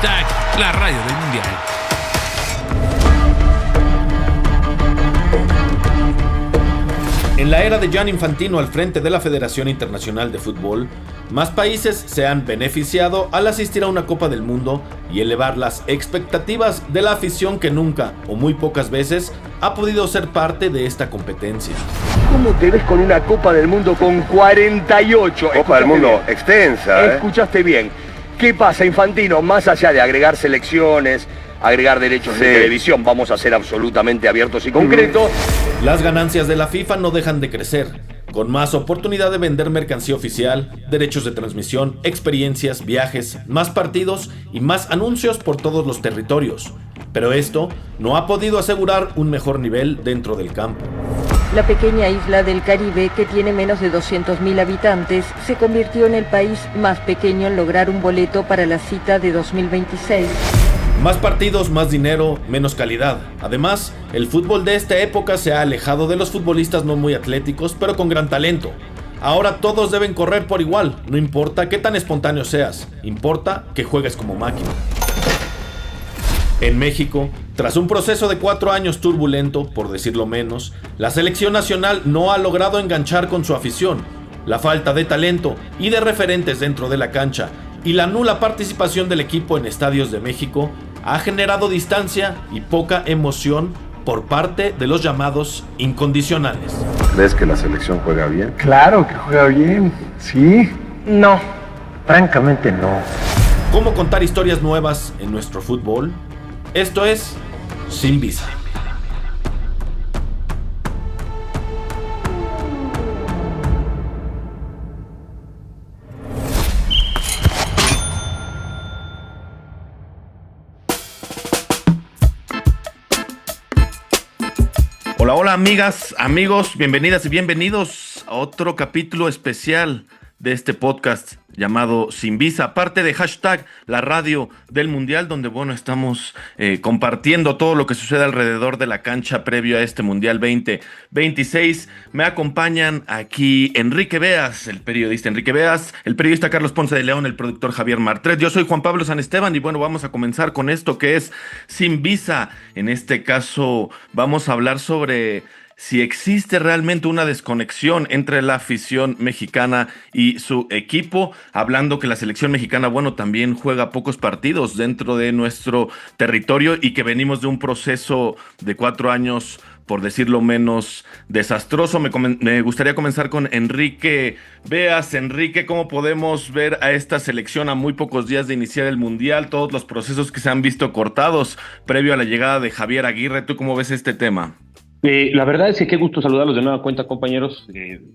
Hashtag la radio del mundial. En la era de Gianni Infantino al frente de la Federación Internacional de Fútbol, más países se han beneficiado al asistir a una Copa del Mundo y elevar las expectativas de la afición que nunca o muy pocas veces ha podido ser parte de esta competencia. ¿Cómo te ves con una Copa del Mundo con 48? Copa del Mundo bien. Extensa, Escuchaste bien. ¿Qué pasa, Infantino? Más allá de agregar selecciones, agregar derechos de televisión, vamos a ser absolutamente abiertos y concretos. Las ganancias de la FIFA no dejan de crecer, con más oportunidad de vender mercancía oficial, derechos de transmisión, experiencias, viajes, más partidos y más anuncios por todos los territorios. Pero esto no ha podido asegurar un mejor nivel dentro del campo. La pequeña isla del Caribe, que tiene menos de 200.000 habitantes, se convirtió en el país más pequeño en lograr un boleto para la cita de 2026. Más partidos, más dinero, menos calidad. Además, el fútbol de esta época se ha alejado de los futbolistas no muy atléticos, pero con gran talento. Ahora todos deben correr por igual, no importa qué tan espontáneo seas, importa que juegues como máquina. En México, tras un proceso de 4 años turbulento, por decirlo menos, la selección nacional no ha logrado enganchar con su afición. La falta de talento y de referentes dentro de la cancha y la nula participación del equipo en estadios de México ha generado distancia y poca emoción por parte de los llamados incondicionales. ¿Crees que la selección juega bien? Claro que juega bien, sí. No, francamente no. ¿Cómo contar historias nuevas en nuestro fútbol? Esto es Sin Visa. Hola, hola amigas, amigos, bienvenidas y bienvenidos a otro capítulo especial de este podcast llamado Sin Visa, parte de Hashtag la radio del mundial, donde bueno, estamos compartiendo todo lo que sucede alrededor de la cancha previo a este mundial 2026. Me acompañan aquí Enrique Beas, el periodista Carlos Ponce de León, el productor Javier Martret. Yo soy Juan Pablo San Esteban y bueno, vamos a comenzar con esto que es Sin Visa. En este caso vamos a hablar sobre si existe realmente una desconexión entre la afición mexicana y su equipo, hablando que la selección mexicana, bueno, también juega pocos partidos dentro de nuestro territorio y que venimos de un proceso de 4 años, por decirlo menos, desastroso. Me gustaría comenzar con Enrique Beas. Enrique, ¿cómo podemos ver a esta selección a muy pocos días de iniciar el Mundial? Todos los procesos que se han visto cortados previo a la llegada de Javier Aguirre. ¿Tú cómo ves este tema? La verdad es que qué gusto saludarlos de nueva cuenta, compañeros.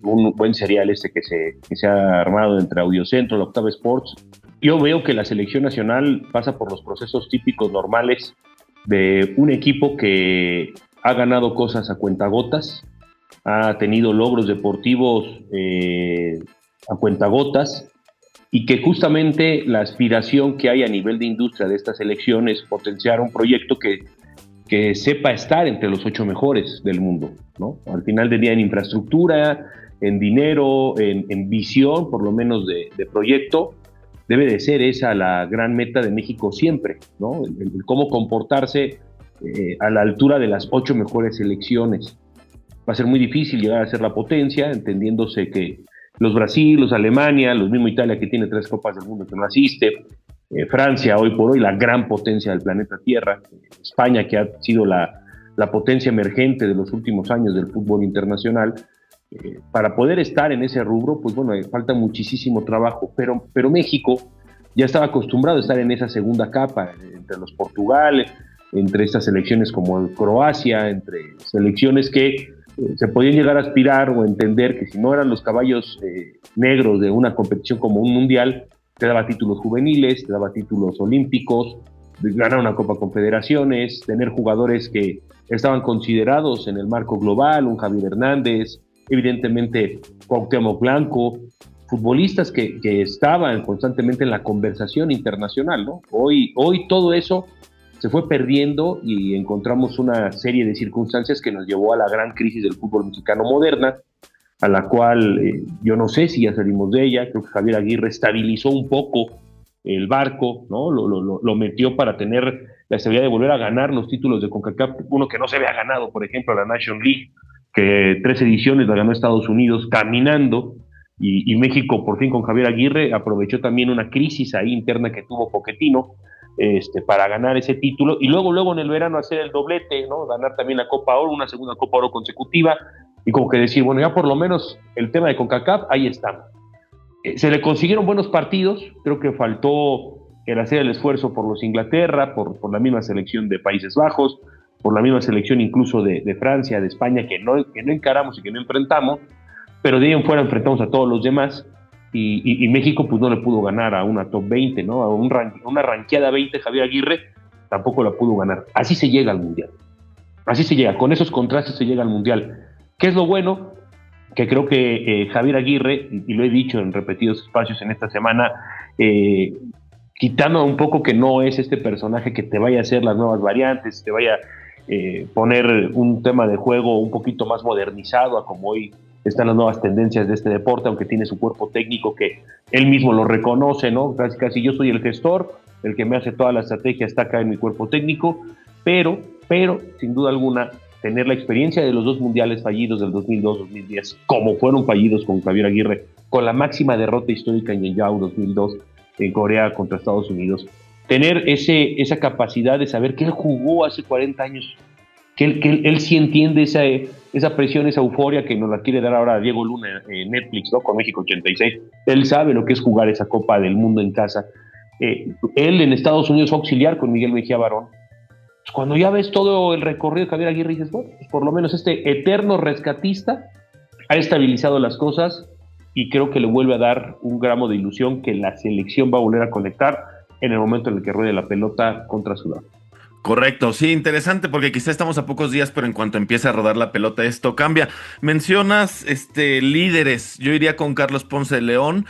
Un buen serial que se ha armado entre Audiocentro, la Octava Sports. Yo veo que la selección nacional pasa por los procesos típicos normales de un equipo que ha ganado cosas a cuentagotas, ha tenido logros deportivos a cuentagotas, y que justamente la aspiración que hay a nivel de industria de esta selección es potenciar un proyecto que sepa estar entre los 8 mejores del mundo, ¿no? Al final del día, en infraestructura, en dinero, en visión, por lo menos de proyecto, debe de ser esa la gran meta de México siempre, ¿no? El cómo comportarse a la altura de las 8 mejores selecciones. Va a ser muy difícil llegar a ser la potencia, entendiéndose que los Brasil, los Alemania, los mismo Italia, que tiene 3 Copas del Mundo que no asiste, Francia, hoy por hoy, la gran potencia del planeta Tierra, España, que ha sido la potencia emergente de los últimos años del fútbol internacional. Para poder estar en ese rubro, pues bueno, falta muchísimo trabajo, pero México ya estaba acostumbrado a estar en esa segunda capa, entre los Portugal, entre estas selecciones como el Croacia, entre selecciones que se podían llegar a aspirar o entender que si no eran los caballos negros de una competición como un mundial, te daba títulos juveniles, te daba títulos olímpicos, ganar una Copa Confederaciones, tener jugadores que estaban considerados en el marco global, un Javier Hernández, evidentemente Cuauhtémoc Blanco, futbolistas que estaban constantemente en la conversación internacional, ¿no? Hoy todo eso se fue perdiendo y encontramos una serie de circunstancias que nos llevó a la gran crisis del fútbol mexicano moderna, a la cual yo no sé si ya salimos de ella. Creo que Javier Aguirre estabilizó un poco el barco, ¿no? Lo metió para tener la seguridad de volver a ganar los títulos de CONCACAF, uno que no se había ganado, por ejemplo, la National League, que 3 ediciones la ganó Estados Unidos caminando, y México por fin con Javier Aguirre aprovechó también una crisis ahí interna que tuvo Pochettino para ganar ese título, y luego en el verano hacer el doblete, ¿no? Ganar también la Copa Oro, una segunda Copa Oro consecutiva, y como que decir, bueno, ya por lo menos el tema de CONCACAF, ahí estamos. Se le consiguieron buenos partidos, creo que faltó el hacer el esfuerzo por los Inglaterra, por la misma selección de Países Bajos, por la misma selección incluso de Francia, de España, que no encaramos y que no enfrentamos, pero de ahí en fuera enfrentamos a todos los demás, y México pues no le pudo ganar a una top 20, ¿no? A una ranqueada 20 Javier Aguirre, tampoco la pudo ganar. Así se llega al Mundial. Así se llega, con esos contrastes se llega al Mundial. ¿Qué es lo bueno? Que creo que Javier Aguirre, y lo he dicho en repetidos espacios en esta semana, quitando un poco que no es este personaje que te vaya a hacer las nuevas variantes, te vaya a poner un tema de juego un poquito más modernizado a como hoy están las nuevas tendencias de este deporte, aunque tiene su cuerpo técnico que él mismo lo reconoce, ¿no? Casi yo soy el gestor, el que me hace toda la estrategia está acá en mi cuerpo técnico, pero sin duda alguna, tener la experiencia de los 2 mundiales fallidos del 2002-2010, como fueron fallidos con Javier Aguirre, con la máxima derrota histórica en Yeongjang 2002 en Corea contra Estados Unidos, tener esa capacidad de saber que él jugó hace 40 años, que él sí entiende esa presión, esa euforia que nos la quiere dar ahora Diego Luna en Netflix, ¿no? Con México 86. Él sabe lo que es jugar esa Copa del Mundo en casa. Él en Estados Unidos fue auxiliar con Miguel Mejía Barón. Pues cuando ya ves todo el recorrido de Javier Aguirre, dices, bueno, pues por lo menos este eterno rescatista ha estabilizado las cosas, y creo que le vuelve a dar un gramo de ilusión que la selección va a volver a conectar en el momento en el que ruede la pelota contra Sudáfrica. Correcto, sí, interesante, porque quizá estamos a pocos días, pero en cuanto empiece a rodar la pelota esto cambia. Mencionas líderes, yo iría con Carlos Ponce de León.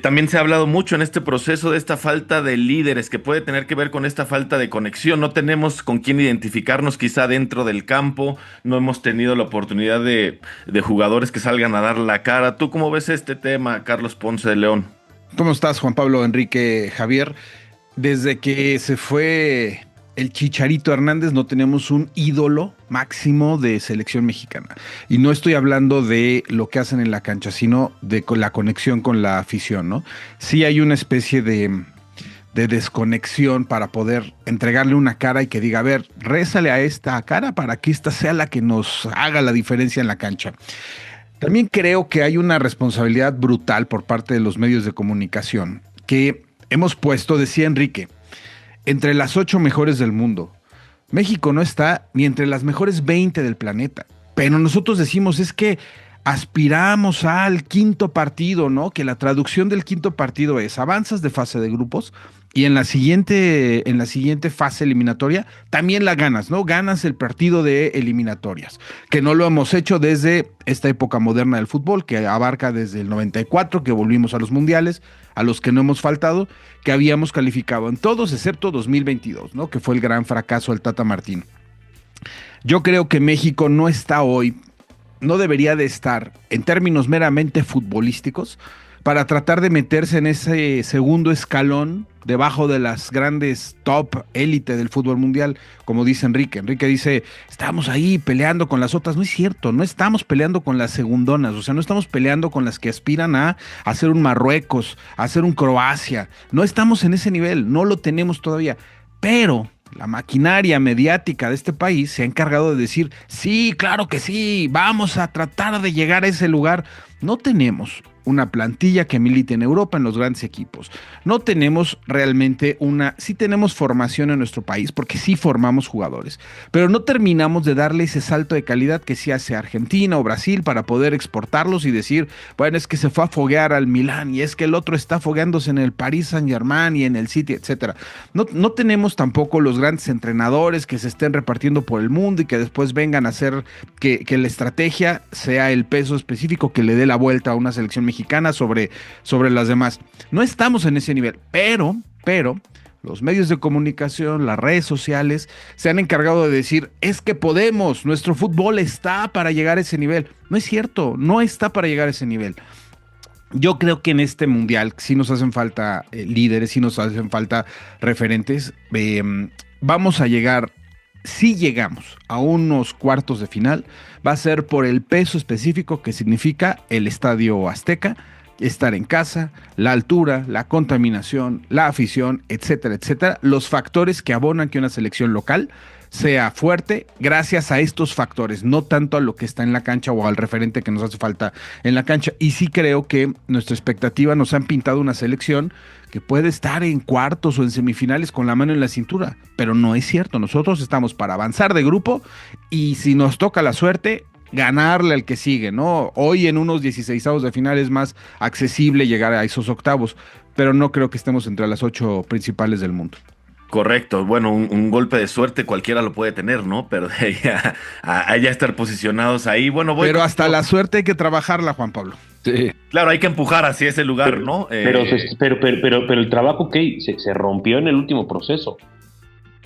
También se ha hablado mucho en este proceso de esta falta de líderes, que puede tener que ver con esta falta de conexión. No tenemos con quién identificarnos quizá dentro del campo, no hemos tenido la oportunidad de jugadores que salgan a dar la cara. ¿Tú cómo ves este tema, Carlos Ponce de León? ¿Cómo estás, Juan Pablo, Enrique, Javier? Desde que se fue el Chicharito Hernández no tenemos un ídolo máximo de selección mexicana. Y no estoy hablando de lo que hacen en la cancha, sino de la conexión con la afición, ¿no? Sí hay una especie de desconexión para poder entregarle una cara y que diga, a ver, rézale a esta cara para que esta sea la que nos haga la diferencia en la cancha. También creo que hay una responsabilidad brutal por parte de los medios de comunicación que hemos puesto, decía Enrique, entre las 8 mejores del mundo. México no está ni entre las mejores 20 del planeta, pero nosotros decimos es que aspiramos al 5.º partido, ¿no? Que la traducción del 5.º partido es avanzas de fase de grupos y en la siguiente fase eliminatoria también la ganas, ¿no? Ganas el partido de eliminatorias, que no lo hemos hecho desde esta época moderna del fútbol, que abarca desde el 94, que volvimos a los mundiales, a los que no hemos faltado, que habíamos calificado en todos excepto 2022, ¿no? Que fue el gran fracaso del Tata Martino. Yo creo que México no está hoy, no debería de estar en términos meramente futbolísticos para tratar de meterse en ese segundo escalón debajo de las grandes top élite del fútbol mundial, como dice Enrique. Enrique dice, estamos ahí peleando con las otras. No es cierto, no estamos peleando con las segundonas, o sea, no estamos peleando con las que aspiran a hacer un Marruecos, a hacer un Croacia. No estamos en ese nivel, no lo tenemos todavía, pero la maquinaria mediática de este país se ha encargado de decir, sí, claro que sí, vamos a tratar de llegar a ese lugar. No tenemos una plantilla que milite en Europa en los grandes equipos. No tenemos realmente sí tenemos formación en nuestro país, porque sí formamos jugadores, pero no terminamos de darle ese salto de calidad que sí hace Argentina o Brasil para poder exportarlos y decir, bueno, es que se fue a foguear al Milán y es que el otro está fogueándose en el Paris Saint-Germain y en el City, etcétera. No tenemos tampoco los grandes entrenadores que se estén repartiendo por el mundo y que después vengan a hacer que la estrategia sea el peso específico que le dé la vuelta a una selección mexicana sobre las demás. No estamos en ese nivel, pero los medios de comunicación, las redes sociales se han encargado de decir, es que podemos, nuestro fútbol está para llegar a ese nivel. No es cierto, no está para llegar a ese nivel. Yo creo que en este mundial sí nos hacen falta líderes, sí nos hacen falta referentes. Vamos a llegar, si llegamos a unos cuartos de final, va a ser por el peso específico que significa el Estadio Azteca, estar en casa, la altura, la contaminación, la afición, etcétera, etcétera. Los factores que abonan que una selección local sea fuerte gracias a estos factores, no tanto a lo que está en la cancha o al referente que nos hace falta en la cancha. Y sí creo que nuestra expectativa nos han pintado una selección que puede estar en cuartos o en semifinales con la mano en la cintura, pero no es cierto. Nosotros estamos para avanzar de grupo y si nos toca la suerte, ganarle al que sigue, ¿no? Hoy en unos 16avos de final es más accesible llegar a esos octavos, pero no creo que estemos entre las 8 principales del mundo. Correcto, bueno, un golpe de suerte cualquiera lo puede tener, ¿no? Pero a ya estar posicionados ahí, bueno, pero hasta la suerte hay que trabajarla, Juan Pablo. Sí. Claro, hay que empujar hacia ese lugar, ¿no? Pero el trabajo que se rompió en el último proceso.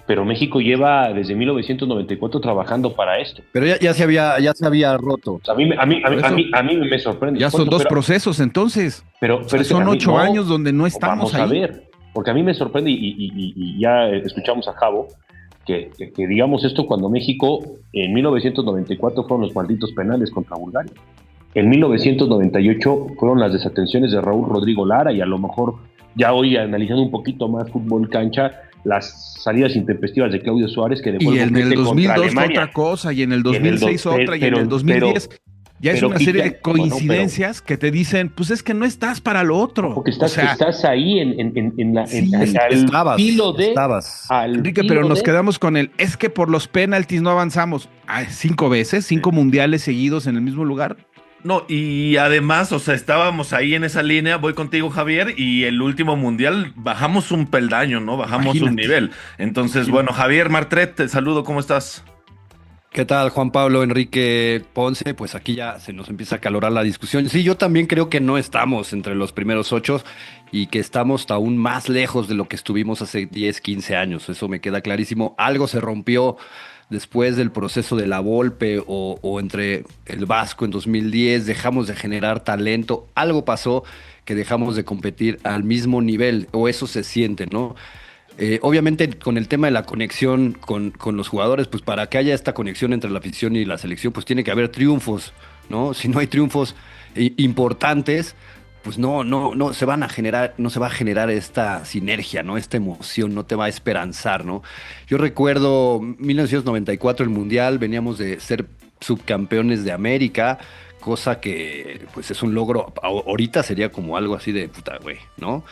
Pero México lleva desde 1994 trabajando para esto. Pero ya se había roto. O sea, a mí me sorprende. Ya son dos procesos entonces. Pero son 8 años donde no estamos ahí. Vamos a ver. Porque a mí me sorprende, y ya escuchamos a Javo, que digamos esto cuando México en 1994 fueron los malditos penales contra Bulgaria. En 1998 fueron las desatenciones de Raúl Rodrigo Lara, y a lo mejor ya hoy analizando un poquito más fútbol cancha, las salidas intempestivas de Claudio Suárez que y en el 2002 fue otra cosa, y en el 2006 otra, y en el 2010... Ya es una serie de coincidencias que te dicen, pues es que no estás para lo otro. Porque estás ahí al filo de... Enrique, pero nos quedamos con es que por los penaltis no avanzamos. 5 veces, 5 mundiales seguidos en el mismo lugar. No, y además, o sea, estábamos ahí en esa línea, voy contigo, Javier, y el último mundial bajamos un peldaño, ¿no? Bajamos un nivel. Entonces, bueno, Javier Martret, te saludo, ¿cómo estás? ¿Qué tal, Juan Pablo, Enrique Ponce? Pues aquí ya se nos empieza a acalorar la discusión. Sí, yo también creo que no estamos entre los primeros 8 y que estamos aún más lejos de lo que estuvimos hace 10, 15 años. Eso me queda clarísimo. Algo se rompió después del proceso de la Volpe o entre el Vasco en 2010. Dejamos de generar talento. Algo pasó que dejamos de competir al mismo nivel, o eso se siente, ¿no? Obviamente con el tema de la conexión con los jugadores, pues para que haya esta conexión entre la afición y la selección, pues tiene que haber triunfos, ¿no? Si no hay triunfos importantes, pues no se van a generar, no se va a generar esta sinergia, ¿no? Esta emoción, no te va a esperanzar, ¿no? Yo recuerdo 1994 el Mundial, veníamos de ser subcampeones de América, cosa que pues es un logro, ahorita sería como algo así de puta, güey, ¿no?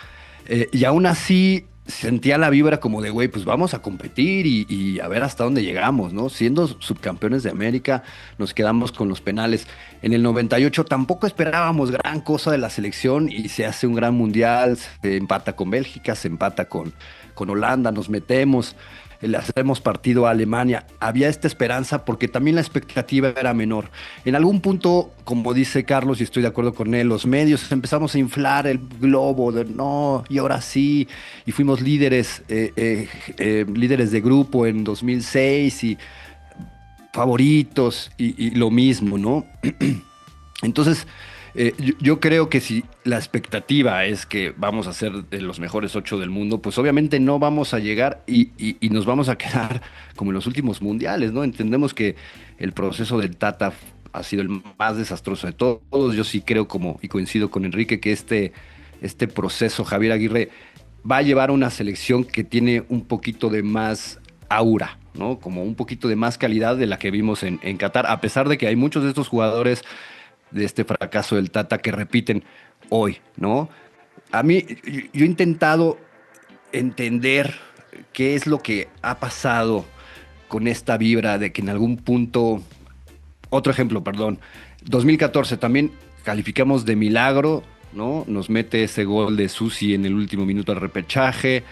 Y aún así sentía la vibra como de, güey, pues vamos a competir y a ver hasta dónde llegamos, ¿no? Siendo subcampeones de América, nos quedamos con los penales. En el 98 tampoco esperábamos gran cosa de la selección y se hace un gran mundial, se empata con Bélgica, se empata con Holanda, nos metemos, le hacemos partido a Alemania. Había esta esperanza porque también la expectativa era menor. En algún punto, como dice Carlos, y estoy de acuerdo con él, los medios empezamos a inflar el globo de no, y ahora sí, y fuimos líderes de grupo en 2006 y favoritos y lo mismo, ¿no? Entonces, yo creo que si la expectativa es que vamos a ser de los mejores 8 del mundo, pues obviamente no vamos a llegar y nos vamos a quedar como en los últimos mundiales, ¿no? Entendemos que el proceso del Tata ha sido el más desastroso de todos. Yo sí creo, y coincido con Enrique, que este proceso, Javier Aguirre, va a llevar a una selección que tiene un poquito de más aura, ¿no? Como un poquito de más calidad de la que vimos en Qatar, a pesar de que hay muchos de estos jugadores de este fracaso del Tata que repiten hoy, ¿no? A mí, yo he intentado entender qué es lo que ha pasado con esta vibra de que en algún punto, otro ejemplo, 2014 también calificamos de milagro, ¿no? Nos mete ese gol de Susi en el último minuto del repechaje,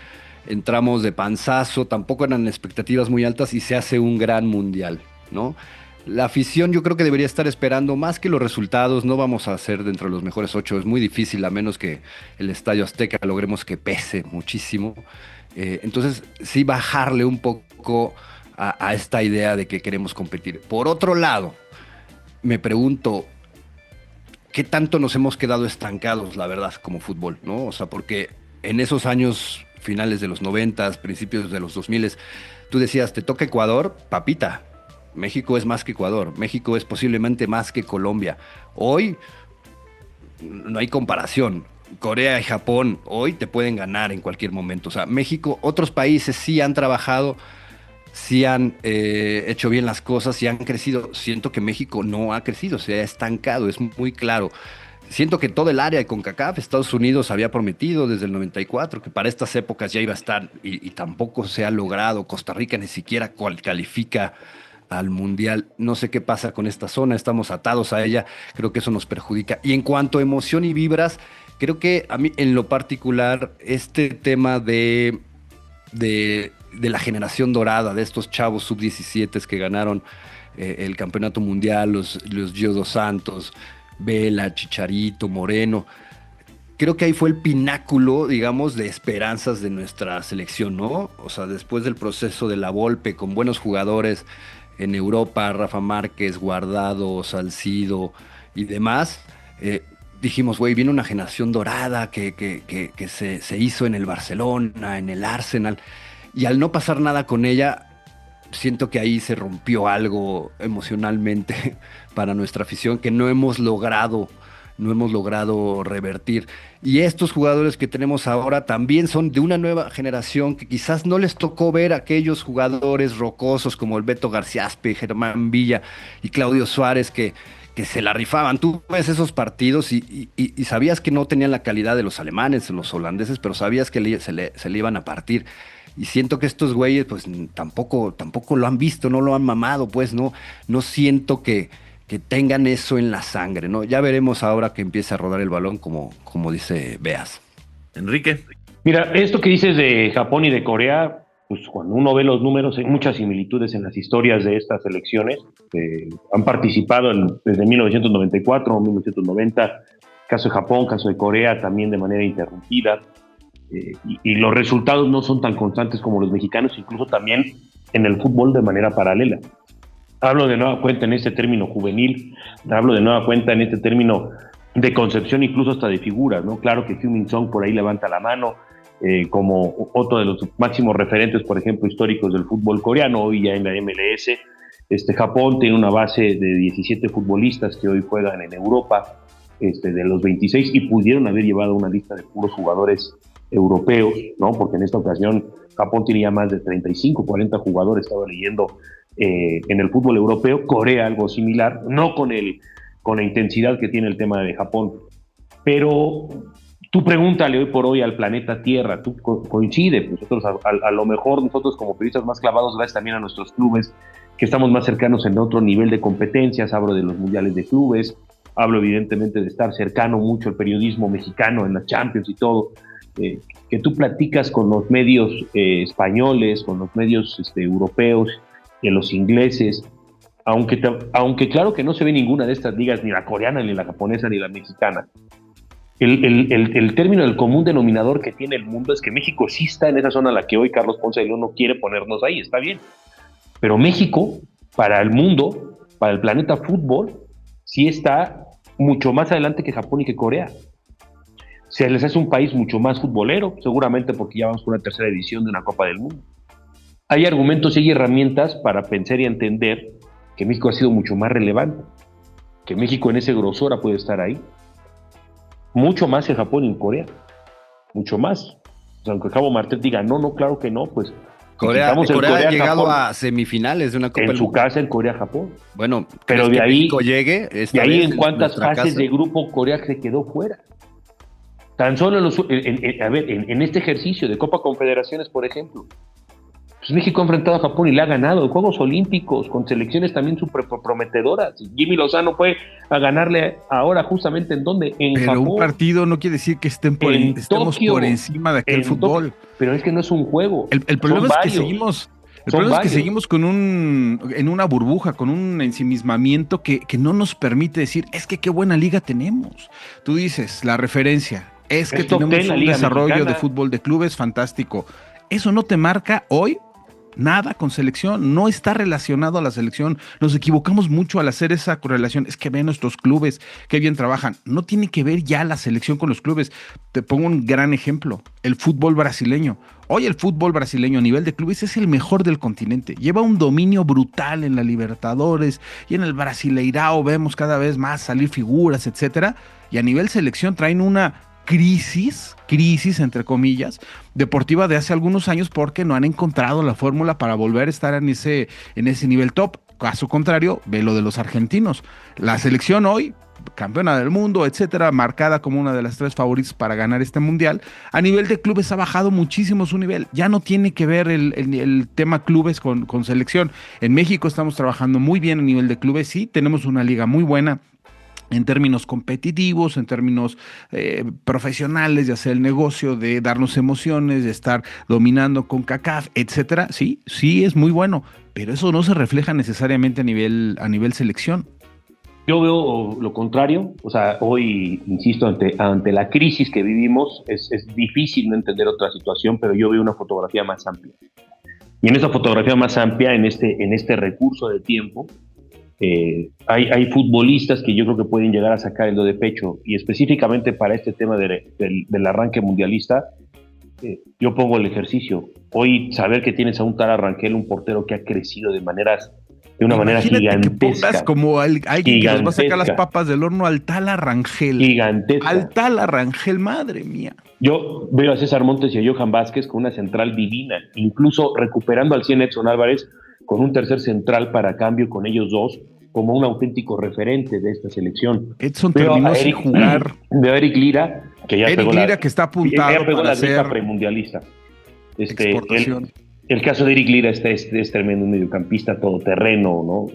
entramos de panzazo, tampoco eran expectativas muy altas y se hace un gran mundial, ¿no? La afición yo creo que debería estar esperando más que los resultados. No vamos a ser dentro de los mejores 8. Es muy difícil, a menos que el Estadio Azteca logremos que pese muchísimo. Entonces, sí bajarle un poco a esta idea de que queremos competir. Por otro lado, me pregunto, ¿qué tanto nos hemos quedado estancados, la verdad, como fútbol, ¿no? O sea, porque en esos años finales de los 90, principios de los 2000, tú decías, te toca Ecuador, papita. México es más que Ecuador, México es posiblemente más que Colombia. Hoy no hay comparación. Corea y Japón hoy te pueden ganar en cualquier momento. O sea, México, otros países sí han trabajado, sí han hecho bien las cosas, sí han crecido. Siento que México no ha crecido, se ha estancado, es muy claro. Siento que todo el área de CONCACAF, Estados Unidos había prometido desde el 94 que para estas épocas ya iba a estar y tampoco se ha logrado. Costa Rica ni siquiera califica al Mundial. No sé qué pasa con esta zona, estamos atados a ella, creo que eso nos perjudica. Y en cuanto a emoción y vibras, creo que a mí en lo particular este tema de la generación dorada, de estos chavos sub-17 que ganaron el campeonato mundial, los Gio dos Santos, Vela, Chicharito, Moreno, creo que ahí fue el pináculo, digamos, de esperanzas de nuestra selección, ¿no? O sea, después del proceso de la Volpe con buenos jugadores en Europa, Rafa Márquez, Guardado, Salcido y demás, dijimos, güey, viene una generación dorada que se hizo en el Barcelona, en el Arsenal, y al no pasar nada con ella, siento que ahí se rompió algo emocionalmente para nuestra afición que no hemos logrado revertir. Y estos jugadores que tenemos ahora también son de una nueva generación que quizás no les tocó ver a aquellos jugadores rocosos como el Beto Garciaspe, Germán Villa y Claudio Suárez que se la rifaban. Tú ves esos partidos y sabías que no tenían la calidad de los alemanes, los holandeses, pero sabías que se le iban a partir. Y siento que estos güeyes pues tampoco lo han visto, no lo han mamado, pues no siento que tengan eso en la sangre, ¿no? Ya veremos ahora que empiece a rodar el balón, como dice Beas. Enrique. Mira, esto que dices de Japón y de Corea, pues cuando uno ve los números, hay muchas similitudes en las historias de estas selecciones. Han participado desde 1994, 1990, caso de Japón, caso de Corea, también de manera interrumpida. Y los resultados no son tan constantes como los mexicanos, incluso también en el fútbol de manera paralela. Hablo de nueva cuenta en este término juvenil, hablo de nueva cuenta en este término de concepción, incluso hasta de figuras, ¿no? Claro que Heung-min Son por ahí levanta la mano, como otro de los máximos referentes, por ejemplo, históricos del fútbol coreano, hoy ya en la MLS. Japón tiene una base de 17 futbolistas que hoy juegan en Europa, de los 26, y pudieron haber llevado una lista de puros jugadores europeos, ¿no? Porque en esta ocasión Japón tenía más de 35, 40 jugadores, estaba leyendo, en el fútbol europeo. Corea algo similar, no con la intensidad que tiene el tema de Japón, pero tú pregúntale hoy por hoy al planeta Tierra, tú coincide, nosotros a lo mejor nosotros como periodistas más clavados, gracias también a nuestros clubes, que estamos más cercanos en otro nivel de competencias, hablo de los mundiales de clubes, hablo evidentemente de estar cercano mucho al periodismo mexicano en la Champions y todo, que tú platicas con los medios españoles, con los medios europeos, de los ingleses, aunque claro que no se ve ninguna de estas ligas, ni la coreana, ni la japonesa, ni la mexicana, el término del común denominador que tiene el mundo es que México sí está en esa zona a la que hoy Carlos Ponce de León no quiere ponernos ahí, está bien, pero México, para el mundo, para el planeta fútbol, sí está mucho más adelante que Japón y que Corea. Se les hace un país mucho más futbolero, seguramente porque ya vamos por una tercera edición de una Copa del Mundo. Hay argumentos y hay herramientas para pensar y entender que México ha sido mucho más relevante, que México en ese grosor puede estar ahí, mucho más en Japón y en Corea, mucho más. O sea, aunque Cabo Martel diga, no, claro que no, pues Corea ha llegado a semifinales de una Copa en su casa en Corea-Japón. Bueno, pero de ahí, México llegue de ahí en cuántas fases de grupo Corea se quedó fuera. Tan solo en este ejercicio de Copa Confederaciones, por ejemplo, pues México ha enfrentado a Japón y le ha ganado en Juegos Olímpicos, con selecciones también súper prometedoras. Jimmy Lozano fue a ganarle ahora justamente en ¿dónde? En Pero Japón. Un partido no quiere decir que estemos por encima de aquel fútbol. Pero es que no es un juego. El problema es que seguimos... El problema es que seguimos en una burbuja, con un ensimismamiento que no nos permite decir, es que qué buena liga tenemos. Tú dices, la referencia, es que tenemos un desarrollo mexicana de fútbol de clubes fantástico. Eso no te marca hoy nada con selección, no está relacionado a la selección. Nos equivocamos mucho al hacer esa correlación. Es que ven nuestros clubes, qué bien trabajan. No tiene que ver ya la selección con los clubes. Te pongo un gran ejemplo, el fútbol brasileño. Hoy el fútbol brasileño a nivel de clubes es el mejor del continente. Lleva un dominio brutal en la Libertadores y en el Brasileirao vemos cada vez más salir figuras, etcétera. Y a nivel selección traen una crisis entre comillas, deportiva de hace algunos años porque no han encontrado la fórmula para volver a estar en ese nivel top. Caso contrario, ve lo de los argentinos. La selección hoy, campeona del mundo, etcétera, marcada como una de las 3 favoritas para ganar este mundial. A nivel de clubes ha bajado muchísimo su nivel. Ya no tiene que ver el tema clubes con selección. En México estamos trabajando muy bien a nivel de clubes, sí, tenemos una liga muy buena en términos competitivos, en términos profesionales, de hacer el negocio, de darnos emociones, de estar dominando con CONCACAF, etcétera. Sí, es muy bueno, pero eso no se refleja necesariamente a nivel selección. Yo veo lo contrario, o sea, hoy, insisto, ante la crisis que vivimos, es difícil no entender otra situación, pero yo veo una fotografía más amplia. Y en esa fotografía más amplia, en este recurso de tiempo, hay futbolistas que yo creo que pueden llegar a sacar el do de pecho, y específicamente para este tema del arranque mundialista, yo pongo el ejercicio. Hoy saber que tienes a un Tala Rangel, un portero que ha crecido de una manera gigantesca. Que pongas como alguien que nos va a sacar las papas del horno al Tala Rangel. Gigantesca. Al Tala Rangel, madre mía. Yo veo a César Montes y a Johan Vázquez con una central divina, incluso recuperando al 100 Edson Álvarez con un tercer central para cambio con ellos dos, como un auténtico referente de esta selección. Edson terminó sin jugar. Veo a Eric Lira, que ya pegó que está apuntado ya pegó para la hacer premundialista. exportación. El caso de Eric Lira es tremendo, un mediocampista todoterreno, ¿no?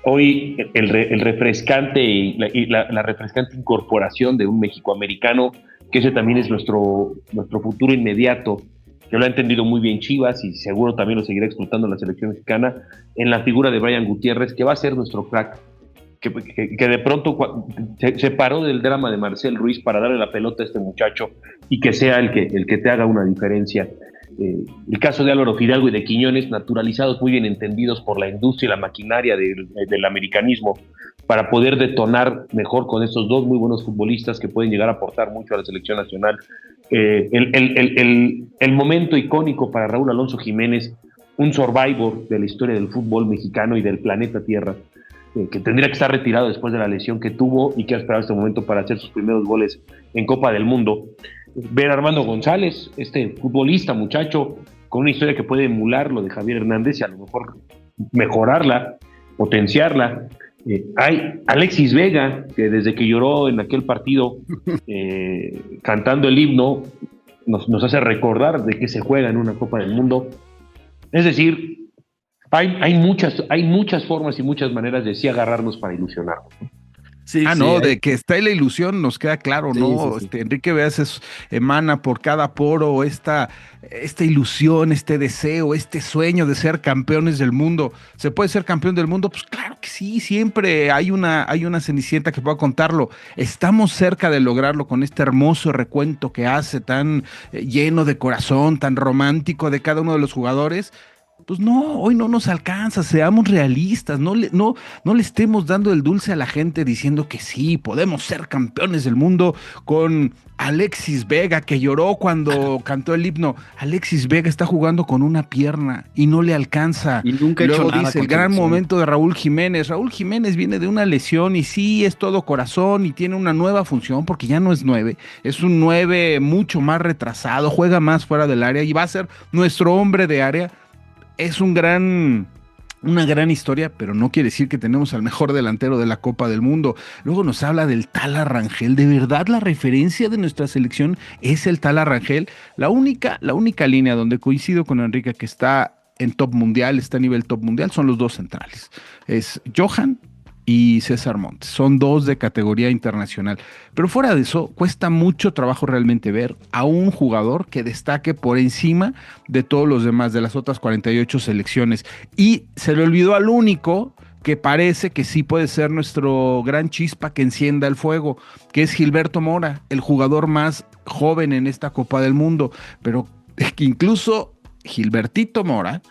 Hoy el refrescante y la refrescante incorporación de un mexicoamericano, que ese también es nuestro futuro inmediato, que lo ha entendido muy bien Chivas y seguro también lo seguirá explotando la selección mexicana, en la figura de Brian Gutiérrez, que va a ser nuestro crack, que de pronto se paró del drama de Marcel Ruiz para darle la pelota a este muchacho y que sea el que te haga una diferencia. El caso de Álvaro Fidalgo y de Quiñones, naturalizados, muy bien entendidos por la industria y la maquinaria del americanismo, para poder detonar mejor con estos dos muy buenos futbolistas que pueden llegar a aportar mucho a la selección nacional. El momento icónico para Raúl Alonso Jiménez, un survivor de la historia del fútbol mexicano y del planeta Tierra, que tendría que estar retirado después de la lesión que tuvo y que ha esperado este momento para hacer sus primeros goles en Copa del Mundo. Ver a Armando González, este futbolista, muchacho, con una historia que puede emular lo de Javier Hernández y a lo mejor mejorarla, potenciarla. Hay Alexis Vega, que desde que lloró en aquel partido cantando el himno, nos hace recordar de que se juega en una Copa del Mundo. Es decir, hay muchas formas y muchas maneras de sí agarrarnos para ilusionarnos. Sí, de que está en la ilusión nos queda claro, sí, ¿no? Sí. Enrique Beas emana por cada poro esta ilusión, este deseo, este sueño de ser campeones del mundo. ¿Se puede ser campeón del mundo? Pues claro que sí, siempre hay una cenicienta que pueda contarlo. Estamos cerca de lograrlo con este hermoso recuento que hace, tan lleno de corazón, tan romántico de cada uno de los jugadores. Pues no, hoy no nos alcanza, seamos realistas, no le estemos dando el dulce a la gente diciendo que sí, podemos ser campeones del mundo con Alexis Vega, que lloró cuando cantó el himno. Alexis Vega está jugando con una pierna y no le alcanza. Y nunca ha hecho Luego nada dice el gran momento de Raúl Jiménez. Raúl Jiménez viene de una lesión y sí, es todo corazón y tiene una nueva función porque ya no es 9, es un 9 mucho más retrasado, juega más fuera del área y va a ser nuestro hombre de área. Es una gran historia, pero no quiere decir que tenemos al mejor delantero de la Copa del Mundo. Luego nos habla del Tala Rangel. ¿De verdad la referencia de nuestra selección es el Tala Rangel? La única línea donde coincido con Enrique que está en top mundial, está a nivel top mundial, son los dos centrales. Es Johan y César Montes. Son dos de categoría internacional. Pero fuera de eso, cuesta mucho trabajo realmente ver a un jugador que destaque por encima de todos los demás, de las otras 48 selecciones. Y se le olvidó al único que parece que sí puede ser nuestro gran chispa que encienda el fuego, que es Gilberto Mora, el jugador más joven en esta Copa del Mundo. Pero que incluso Gilbertito Mora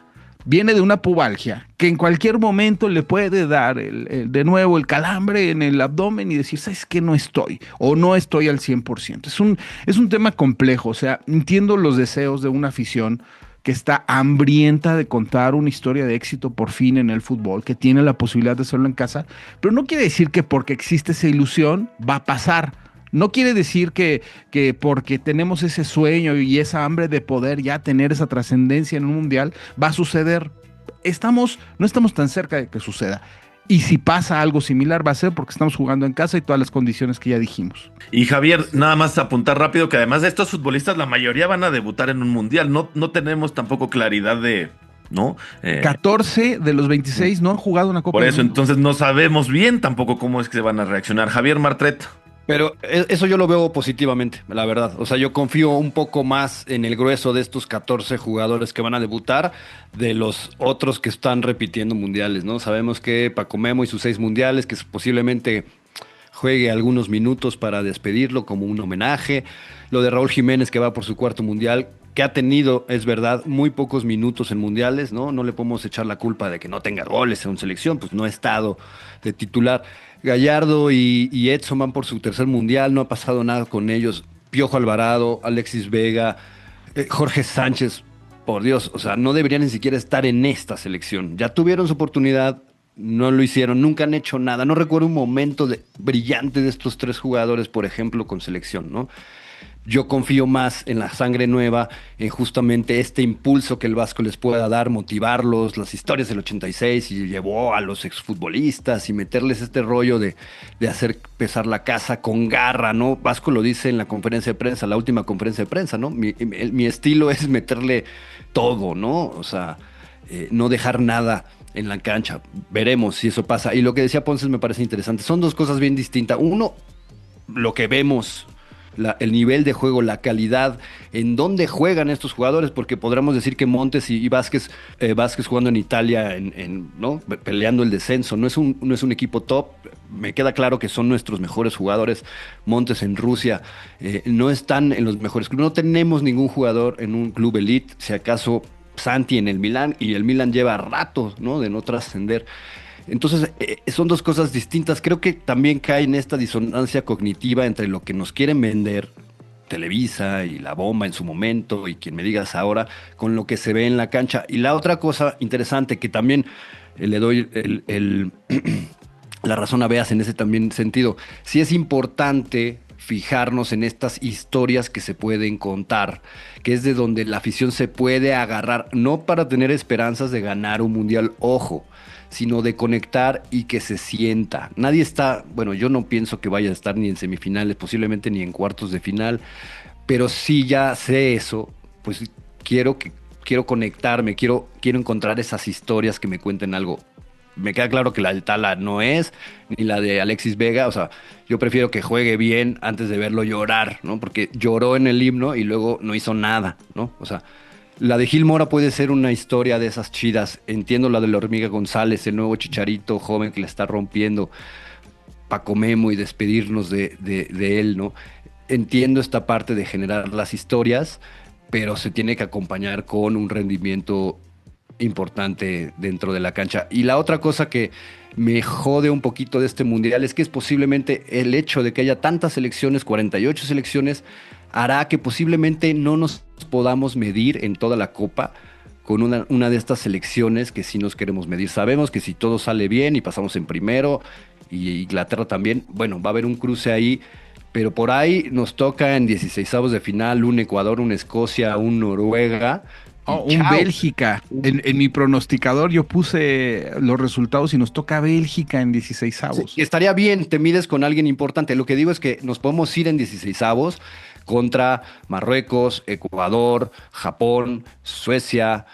viene de una pubalgia que en cualquier momento le puede dar de nuevo el calambre en el abdomen y decir, ¿sabes qué? No estoy, o no estoy al 100%. Es un tema complejo, o sea, entiendo los deseos de una afición que está hambrienta de contar una historia de éxito por fin en el fútbol, que tiene la posibilidad de hacerlo en casa, pero no quiere decir que porque existe esa ilusión va a pasar. No quiere decir que porque tenemos ese sueño y esa hambre de poder ya tener esa trascendencia en un mundial, va a suceder. No estamos tan cerca de que suceda. Y si pasa algo similar va a ser porque estamos jugando en casa y todas las condiciones que ya dijimos. Y Javier, nada más apuntar rápido que además de estos futbolistas, la mayoría van a debutar en un mundial. No tenemos tampoco claridad de... ¿no? 14 de los 26 no han jugado una Copa Por del eso, Mundo. entonces no sabemos bien tampoco cómo es que se van a reaccionar. Javier Martret. Pero eso yo lo veo positivamente, la verdad. O sea, yo confío un poco más en el grueso de estos 14 jugadores que van a debutar de los otros que están repitiendo mundiales, ¿no? Sabemos que Paco Memo y sus 6 mundiales, que posiblemente juegue algunos minutos para despedirlo como un homenaje. Lo de Raúl Jiménez, que va por su 4º mundial, que ha tenido, es verdad, muy pocos minutos en mundiales, ¿no? No le podemos echar la culpa de que no tenga goles en selección, pues no ha estado de titular. Gallardo y Edson van por su 3er mundial, no ha pasado nada con ellos. Piojo Alvarado, Alexis Vega, Jorge Sánchez, por Dios, o sea, no deberían ni siquiera estar en esta selección. Ya tuvieron su oportunidad, no lo hicieron, nunca han hecho nada. No recuerdo un momento brillante de estos 3 jugadores, por ejemplo, con selección, ¿no? Yo confío más en la sangre nueva, en justamente este impulso que el Vasco les pueda dar, motivarlos, las historias del 86 y llevó a los exfutbolistas y meterles este rollo de hacer pesar la casa con garra, ¿no? Vasco lo dice en la conferencia de prensa, la última conferencia de prensa, ¿no? Mi estilo es meterle todo, ¿no? O sea, no dejar nada en la cancha. Veremos si eso pasa. Y lo que decía Ponce me parece interesante. Son 2 cosas bien distintas. Uno, lo que vemos, el nivel de juego, la calidad, en dónde juegan estos jugadores, porque podríamos decir que Montes y Vázquez jugando en Italia, ¿no? Peleando el descenso, no es un equipo top. Me queda claro que son nuestros mejores jugadores. Montes en Rusia, no están en los mejores clubes. No tenemos ningún jugador en un club elite, si acaso Santi en el Milán, y el Milán lleva rato, ¿no? De no trascender. Entonces, son 2 cosas distintas. Creo que también cae en esta disonancia cognitiva entre lo que nos quieren vender Televisa y La Bomba en su momento y quien me digas ahora, con lo que se ve en la cancha. Y la otra cosa interesante que también le doy la razón a Beas en ese también sentido, sí es importante fijarnos en estas historias que se pueden contar, que es de donde la afición se puede agarrar, no para tener esperanzas de ganar un mundial, ojo, sino de conectar y que se sienta. Nadie está, bueno, yo no pienso que vaya a estar ni en semifinales, posiblemente ni en cuartos de final, pero sí ya sé eso, pues quiero conectarme, quiero encontrar esas historias que me cuenten algo. Me queda claro que la del Tala no es, ni la de Alexis Vega, o sea, yo prefiero que juegue bien antes de verlo llorar, ¿no? Porque lloró en el himno y luego no hizo nada, ¿no? O sea, la de Gil Mora puede ser una historia de esas chidas. Entiendo la de la Hormiga González, el nuevo Chicharito joven que le está rompiendo, Paco Memo y despedirnos de él, ¿no? Entiendo esta parte de generar las historias, pero se tiene que acompañar con un rendimiento importante dentro de la cancha. Y la otra cosa que me jode un poquito de este mundial es que es posiblemente el hecho de que haya tantas selecciones, 48 selecciones, hará que posiblemente no nos podamos medir en toda la Copa con una de estas selecciones que sí nos queremos medir. Sabemos que si todo sale bien y pasamos en primero, y Inglaterra también, bueno, va a haber un cruce ahí, pero por ahí nos toca en 16avos de final un Ecuador, una Escocia, un Noruega. Un Bélgica. En mi pronosticador yo puse los resultados y nos toca Bélgica en 16avos. Sí, estaría bien, te mides con alguien importante. Lo que digo es que nos podemos ir en 16avos contra Marruecos, Ecuador, Japón, Suecia,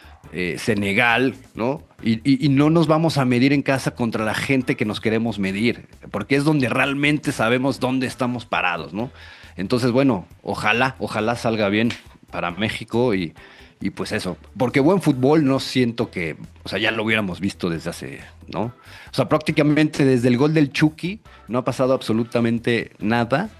Senegal, ¿no? Y no nos vamos a medir en casa contra la gente que nos queremos medir, porque es donde realmente sabemos dónde estamos parados, ¿no? Entonces, bueno, ojalá salga bien para México y pues eso, porque buen fútbol no siento que, o sea, ya lo hubiéramos visto desde hace, ¿no? O sea, prácticamente desde el gol del Chucky no ha pasado absolutamente nada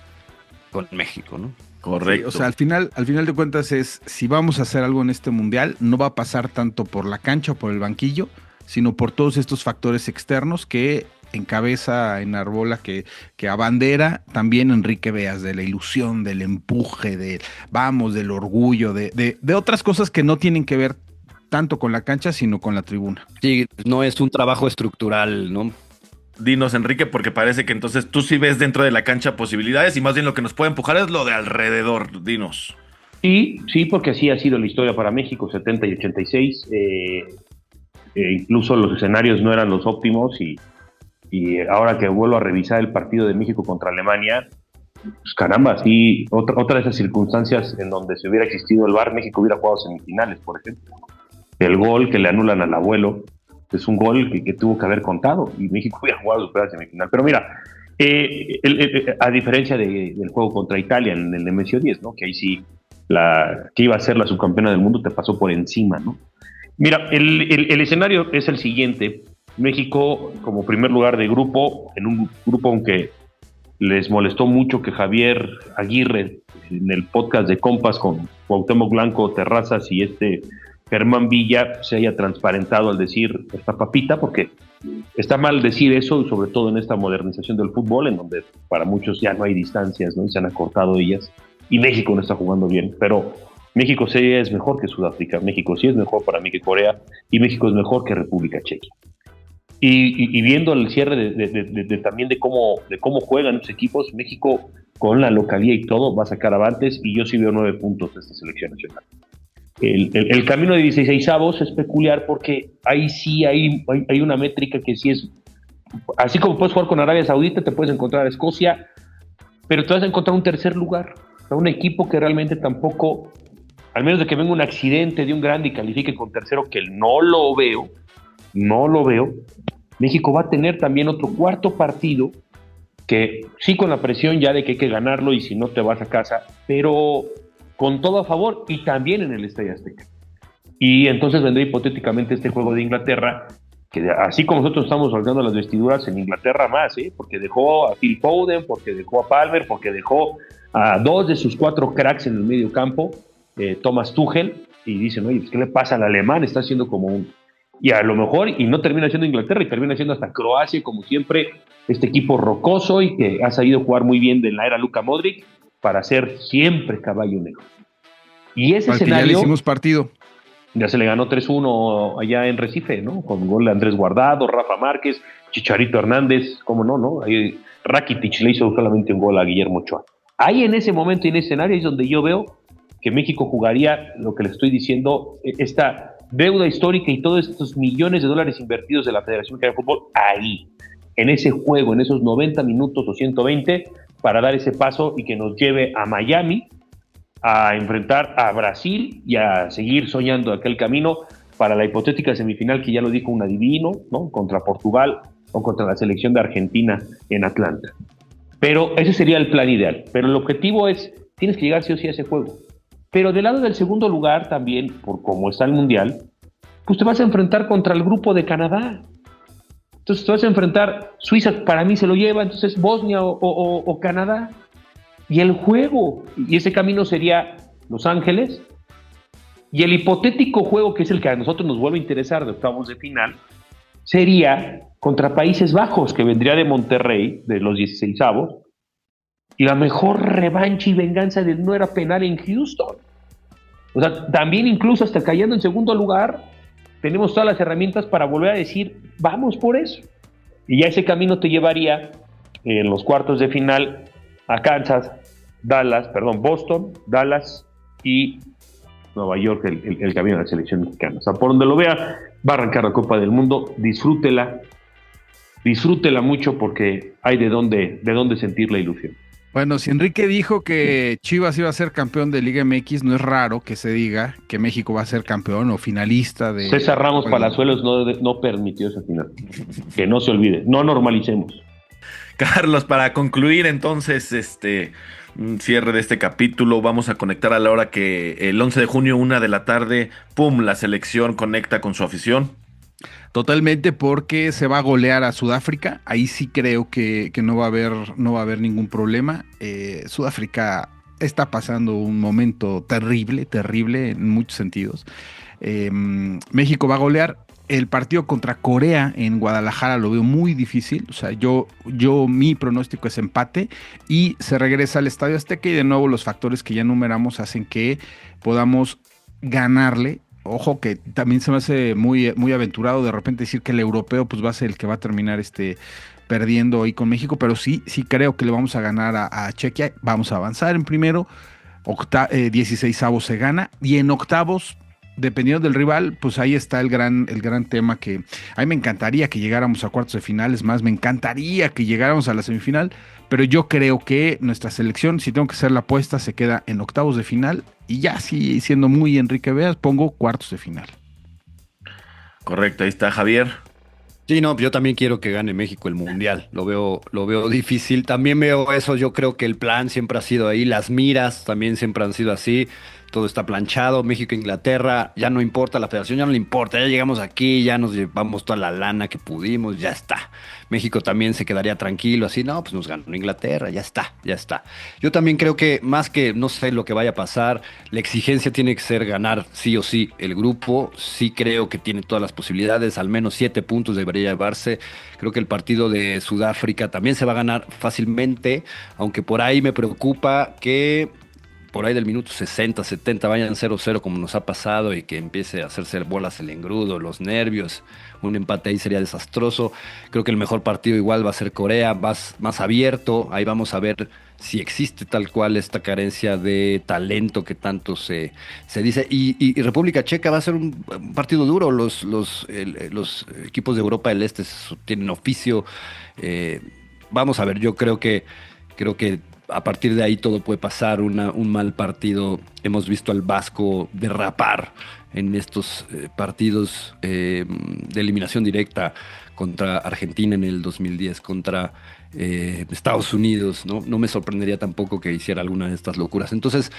con México, ¿no? Correcto. Sí, o sea, al final de cuentas si vamos a hacer algo en este mundial, no va a pasar tanto por la cancha o por el banquillo, sino por todos estos factores externos que encabeza, enarbola, que abandera también Enrique Beas, de la ilusión, del empuje, del orgullo, de otras cosas que no tienen que ver tanto con la cancha, sino con la tribuna. Sí, no es un trabajo estructural, ¿no? Dinos, Enrique, porque parece que entonces tú sí ves dentro de la cancha posibilidades y más bien lo que nos puede empujar es lo de alrededor. Dinos. Sí, porque así ha sido la historia para México, 70 y 86. Incluso los escenarios no eran los óptimos y ahora que vuelvo a revisar el partido de México contra Alemania, pues caramba, sí, otra de esas circunstancias en donde si hubiera existido el VAR, México hubiera jugado semifinales, por ejemplo. El gol que le anulan al abuelo es un gol que tuvo que haber contado y México hubiera jugado su semifinal. Pero mira, a diferencia del juego contra Italia en el Nemesio 10, ¿no? Que ahí sí, que iba a ser la subcampeona del mundo, te pasó por encima, ¿no? Mira, el escenario es el siguiente. México, como primer lugar de grupo, en un grupo aunque les molestó mucho que Javier Aguirre, en el podcast de Compas con Cuauhtémoc Blanco, Terrazas y Germán Villa, se haya transparentado al decir esta papita, porque está mal decir eso, sobre todo en esta modernización del fútbol, en donde para muchos ya no hay distancias, ¿no? Y se han acortado ellas, y México no está jugando bien, pero México sí es mejor que Sudáfrica, México sí es mejor para mí que Corea, y México es mejor que República Checa. Y viendo el cierre también de cómo juegan los equipos, México con la localía y todo va a sacar avantes, y yo sí veo 9 puntos de esta selección nacional. El camino de 16avos es peculiar porque ahí sí hay una métrica que sí es, así como puedes jugar con Arabia Saudita, te puedes encontrar a Escocia, pero te vas a encontrar un tercer lugar, o sea, un equipo que realmente tampoco, al menos de que venga un accidente de un grande y califique con tercero, que no lo veo, México va a tener también otro cuarto partido, que sí con la presión ya de que hay que ganarlo y si no te vas a casa, pero con todo a favor y también en el Estadio Azteca. Y entonces vendrá hipotéticamente este juego de Inglaterra, que así como nosotros estamos rasgando las vestiduras, en Inglaterra más, porque dejó a Phil Foden, porque dejó a Palmer, porque dejó a 2 de sus 4 cracks en el medio campo, Thomas Tuchel, y dicen, oye, pues, ¿qué le pasa al alemán? Está haciendo como un... Y a lo mejor, y no termina siendo Inglaterra, y termina siendo hasta Croacia, como siempre, este equipo rocoso y que ha sabido jugar muy bien de la era Luka Modric para ser siempre caballo negro. Y ese escenario... Ya le hicimos partido. Ya se le ganó 3-1 allá en Recife, ¿no? Con gol de Andrés Guardado, Rafa Márquez, Chicharito Hernández, ¿cómo no, no? Ahí Rakitic le hizo solamente un gol a Guillermo Ochoa. Ahí en ese momento y en ese escenario es donde yo veo que México jugaría lo que le estoy diciendo, esta deuda histórica y todos estos millones de dólares invertidos de la Federación Mexicana de Fútbol ahí, en ese juego, en esos 90 minutos o 120, para dar ese paso y que nos lleve a Miami a enfrentar a Brasil y a seguir soñando aquel camino para la hipotética semifinal que ya lo dijo un adivino, ¿no? Contra Portugal o contra la selección de Argentina en Atlanta. Pero ese sería el plan ideal. Pero el objetivo es, tienes que llegar sí o sí a ese juego. Pero del lado del segundo lugar también, por cómo está el Mundial, pues te vas a enfrentar contra el grupo de Canadá. Entonces te vas a enfrentar, Suiza para mí se lo lleva, entonces Bosnia o Canadá. Y el juego, y ese camino sería Los Ángeles, y el hipotético juego, que es el que a nosotros nos vuelve a interesar de octavos de final, sería contra Países Bajos, que vendría de Monterrey, de los 16avos, y la mejor revancha y venganza de no era penal en Houston. O sea, también incluso hasta cayendo en segundo lugar, tenemos todas las herramientas para volver a decir, vamos por eso. Y ya ese camino te llevaría en los cuartos de final a Boston, Dallas y Nueva York, el camino de la selección mexicana. O sea, por donde lo vea, va a arrancar la Copa del Mundo, disfrútela mucho porque hay de dónde sentir la ilusión. Bueno, si Enrique dijo que Chivas iba a ser campeón de Liga MX, no es raro que se diga que México va a ser campeón o finalista de... César Ramos Palazuelos no permitió esa final. Que no se olvide, no normalicemos. Carlos, para concluir entonces un cierre de este capítulo, vamos a conectar a la hora que el 11 de junio, 1 de la tarde, ¡pum!, la selección conecta con su afición. Totalmente, porque se va a golear a Sudáfrica. Ahí sí creo que no va a haber ningún problema. Sudáfrica está pasando un momento terrible, terrible en muchos sentidos. México va a golear. El partido contra Corea en Guadalajara lo veo muy difícil. O sea, mi pronóstico es empate y se regresa al Estadio Azteca y de nuevo los factores que ya enumeramos hacen que podamos ganarle. Ojo que también se me hace muy, muy aventurado de repente decir que el europeo pues va a ser el que va a terminar perdiendo ahí con México, pero sí creo que le vamos a ganar a Chequia. Vamos a avanzar en primero, 16avos se gana y en octavos, dependiendo del rival, pues ahí está el gran tema que a mí me encantaría que llegáramos a cuartos de final, es más, me encantaría que llegáramos a la semifinal, pero yo creo que nuestra selección, si tengo que hacer la apuesta, se queda en octavos de final y ya, sí, siendo muy Enrique Veas, pongo cuartos de final. Correcto, ahí está Javier. Sí, no, yo también quiero que gane México el Mundial. Lo veo difícil. También veo eso. Yo creo que el plan siempre ha sido ahí. Las miras también siempre han sido así. Todo está planchado. México, Inglaterra, ya no importa. La federación ya no le importa. Ya llegamos aquí, ya nos llevamos toda la lana que pudimos. Ya está. México también se quedaría tranquilo. Así, no, pues nos ganó Inglaterra. Ya está. Yo también creo que más que no sé lo que vaya a pasar, la exigencia tiene que ser ganar sí o sí el grupo. Sí creo que tiene todas las posibilidades. Al menos 7 puntos debería llevarse. Creo que el partido de Sudáfrica también se va a ganar fácilmente, aunque por ahí me preocupa que por ahí del minuto 60, 70 vayan 0-0 como nos ha pasado y que empiece a hacerse bolas el engrudo, los nervios. Un empate ahí sería desastroso. Creo que el mejor partido igual va a ser Corea, más abierto. Ahí vamos a ver si existe tal cual esta carencia de talento que tanto se dice. Y República Checa va a ser un partido duro. Los equipos de Europa del Este tienen oficio. Vamos a ver, yo creo que a partir de ahí todo puede pasar. Un mal partido. Hemos visto al Vasco derrapar en estos partidos de eliminación directa contra Argentina en el 2010, contra Estados Unidos. No me sorprendería tampoco que hiciera alguna de estas locuras. Entonces,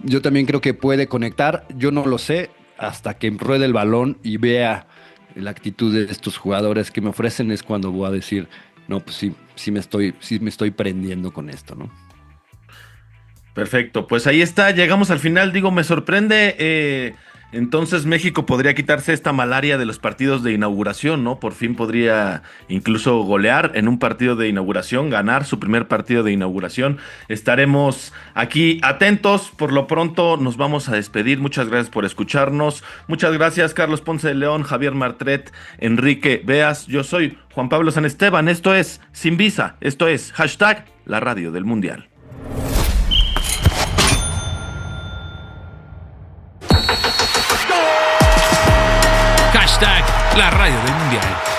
yo también creo que puede conectar. Yo no lo sé hasta que ruede el balón y vea la actitud de estos jugadores que me ofrecen, es cuando voy a decir, no, pues sí me estoy prendiendo con esto, ¿no? Perfecto, pues ahí está, llegamos al final. Digo, me sorprende, entonces México podría quitarse esta malaria de los partidos de inauguración, ¿no? Por fin podría incluso golear en un partido de inauguración, ganar su primer partido de inauguración. Estaremos aquí atentos. Por lo pronto nos vamos a despedir. Muchas gracias por escucharnos. Muchas gracias Carlos Ponce de León, Javier Martret, Enrique Veas. Yo soy Juan Pablo San Esteban. Esto es Sin Visa. Esto es #La Radio del Mundial. #La Radio del Mundial.